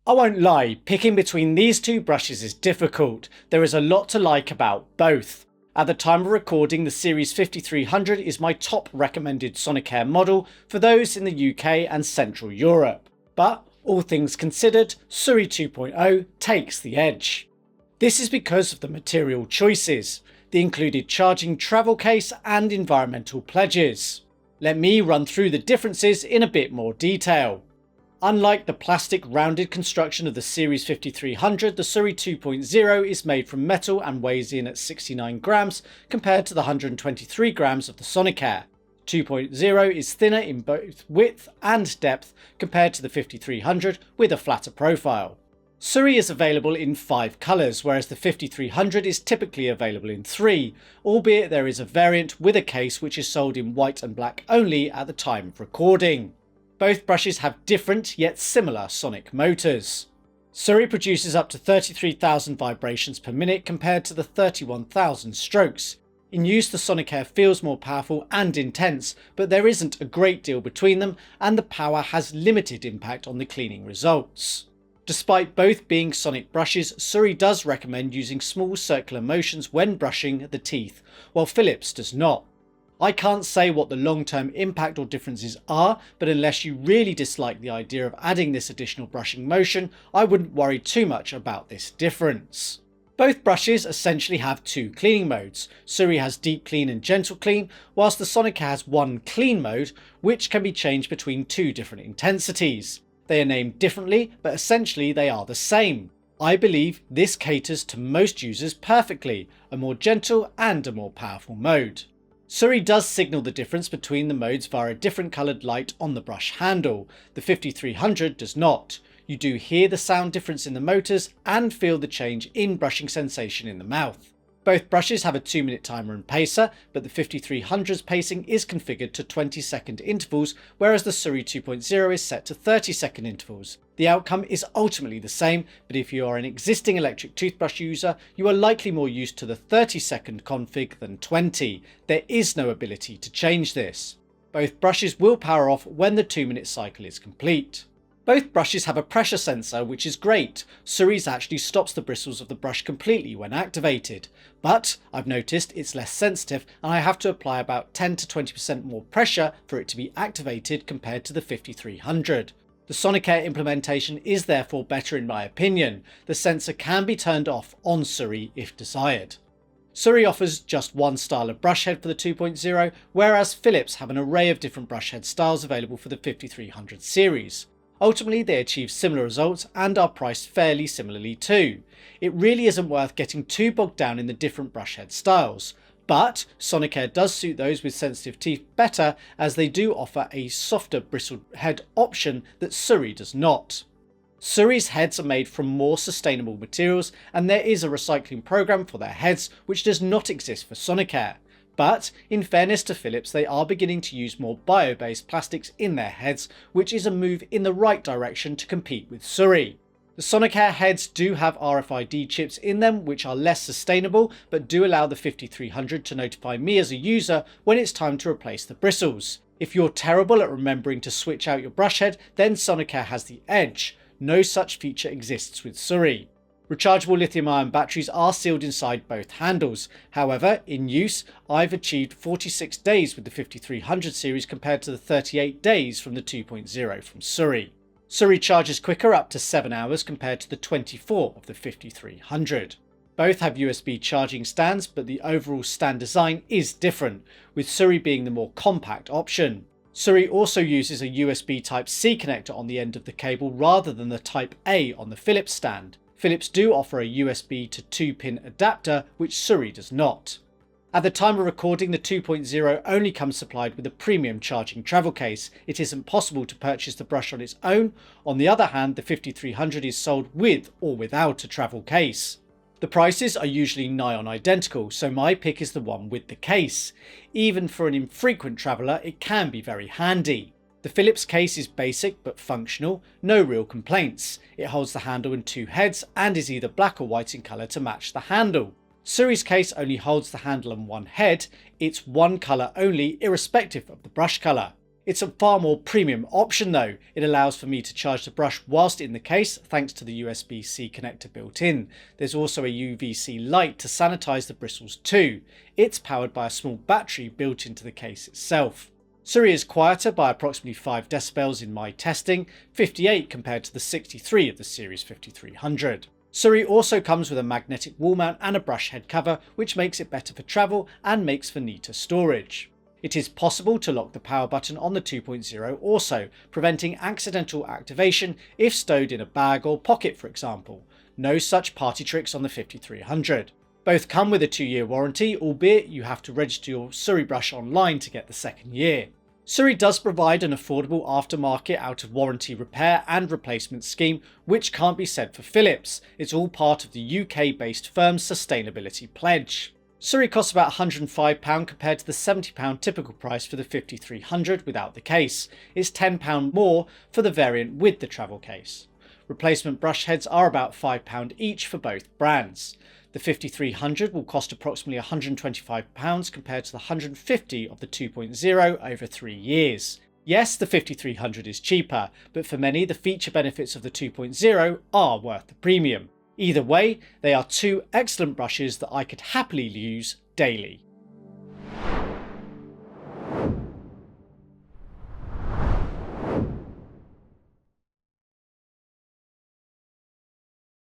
I won't lie, picking between these two brushes is difficult. There is a lot to like about both. At the time of recording, the Series 5300 is my top recommended Sonicare model for those in the UK and Central Europe. But all things considered, SURI 2.0 takes the edge. This is because of the material choices, the included charging travel case and environmental pledges. Let me run through the differences in a bit more detail. Unlike the plastic rounded construction of the Series 5300, the SURI 2.0 is made from metal and weighs in at 69 grams compared to the 123 grams of the Sonicare. 2.0 is thinner in both width and depth compared to the 5300 with a flatter profile. SURI is available in 5 colours, whereas the 5300 is typically available in 3, albeit there is a variant with a case which is sold in white and black only at the time of recording. Both brushes have different yet similar sonic motors. SURI produces up to 33,000 vibrations per minute compared to the 31,000 strokes. In use, the Sonicare feels more powerful and intense, but there isn't a great deal between them and the power has limited impact on the cleaning results. Despite both being sonic brushes, SURI does recommend using small circular motions when brushing the teeth, while Philips does not. I can't say what the long-term impact or differences are, but unless you really dislike the idea of adding this additional brushing motion, I wouldn't worry too much about this difference. Both brushes essentially have 2 cleaning modes. SURI has deep clean and gentle clean, whilst the Sonicare has one clean mode, which can be changed between 2 different intensities. They are named differently, but essentially they are the same. I believe this caters to most users perfectly, a more gentle and a more powerful mode. SURI does signal the difference between the modes via a different coloured light on the brush handle. The 5300 does not. You do hear the sound difference in the motors and feel the change in brushing sensation in the mouth. Both brushes have a 2-minute timer and pacer, but the 5300's pacing is configured to 20-second intervals, whereas the SURI 2.0 is set to 30-second intervals. The outcome is ultimately the same, but if you are an existing electric toothbrush user, you are likely more used to the 30-second config than 20. There is no ability to change this. Both brushes will power off when the 2-minute cycle is complete. Both brushes have a pressure sensor, which is great. SURI's actually stops the bristles of the brush completely when activated, but I've noticed it's less sensitive and I have to apply about 10 to 20% more pressure for it to be activated compared to the 5300. The Sonicare implementation is therefore better in my opinion. The sensor can be turned off on SURI if desired. SURI offers just one style of brush head for the 2.0, whereas Philips have an array of different brush head styles available for the 5300 series. Ultimately, they achieve similar results and are priced fairly similarly too. It really isn't worth getting too bogged down in the different brush head styles, but Sonicare does suit those with sensitive teeth better, as they do offer a softer bristled head option that SURI does not. SURI's heads are made from more sustainable materials, and there is a recycling program for their heads which does not exist for Sonicare. But, in fairness to Philips, they are beginning to use more bio-based plastics in their heads, which is a move in the right direction to compete with SURI. The Sonicare heads do have RFID chips in them, which are less sustainable, but do allow the 5300 to notify me as a user when it's time to replace the bristles. If you're terrible at remembering to switch out your brush head, then Sonicare has the edge. No such feature exists with SURI. Rechargeable lithium-ion batteries are sealed inside both handles. However, in use, I've achieved 46 days with the 5300 series compared to the 38 days from the 2.0 from SURI. SURI charges quicker, up to 7 hours compared to the 24 of the 5300. Both have USB charging stands, but the overall stand design is different, with SURI being the more compact option. SURI also uses a USB Type-C connector on the end of the cable rather than the Type-A on the Philips stand. Philips do offer a USB to 2-pin adapter, which SURI does not. At the time of recording, the 2.0 only comes supplied with a premium charging travel case. It isn't possible to purchase the brush on its own. On the other hand, the 5300 is sold with or without a travel case. The prices are usually nigh on identical, so my pick is the one with the case. Even for an infrequent traveller, it can be very handy. The Philips case is basic but functional, no real complaints. It holds the handle in 2 heads and is either black or white in colour to match the handle. SURI's case only holds the handle and 1 head. It's one colour only, irrespective of the brush colour. It's a far more premium option though. It allows for me to charge the brush whilst in the case thanks to the USB-C connector built in. There's also a UVC light to sanitize the bristles too. It's powered by a small battery built into the case itself. SURI is quieter by approximately 5 decibels in my testing, 58 compared to the 63 of the Series 5300. SURI also comes with a magnetic wall mount and a brush head cover, which makes it better for travel and makes for neater storage. It is possible to lock the power button on the 2.0 also, preventing accidental activation if stowed in a bag or pocket for example. No such party tricks on the 5300. Both come with a 2-year warranty, albeit you have to register your SURI brush online to get the second year. SURI does provide an affordable aftermarket out of warranty repair and replacement scheme, which can't be said for Philips. It's all part of the UK-based firm's sustainability pledge. SURI costs about £105 compared to the £70 typical price for the 5300 without the case. It's £10 more for the variant with the travel case. Replacement brush heads are about £5 each for both brands. The 5300 will cost approximately £125 compared to the £150 of the 2.0 over 3 years. Yes, the 5300 is cheaper, but for many the feature benefits of the 2.0 are worth the premium. Either way, they are two excellent brushes that I could happily use daily.